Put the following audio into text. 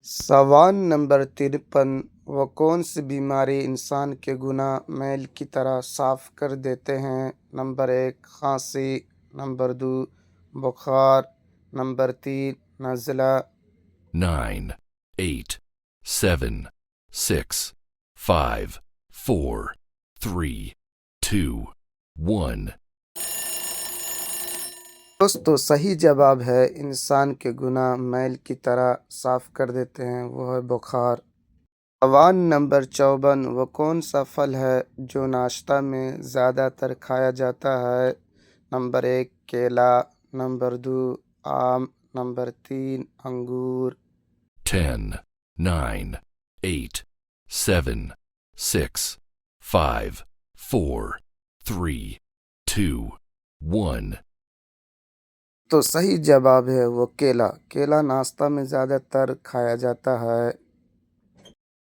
سوال نمبر 53، وہ کون سی بیماری انسان کے گناہ میل کی طرح صاف کر دیتے ہیں؟ نمبر 1 کھانسی، نمبر 2 بخار، نمبر 3 نزلہ۔ 9, 8, 7, 6, 5, 4, 3, 2, 1. دوستو صحیح جواب ہے انسان کے گناہ میل کی طرح صاف کر دیتے ہیں، وہ ہے بخار۔ سوال نمبر 54، وہ کون سا پھل ہے جو ناشتہ میں زیادہ تر کھایا جاتا ہے؟ نمبر 1 کیلا، نمبر 2 آم، نمبر 3 انگور۔ 10, 9, 8, 7, 6, 5, 4, 3, 2, 1. تو صحیح جواب ہے وہ کیلا۔ کیلا ناشتہ میں زیادہ تر کھایا جاتا ہے۔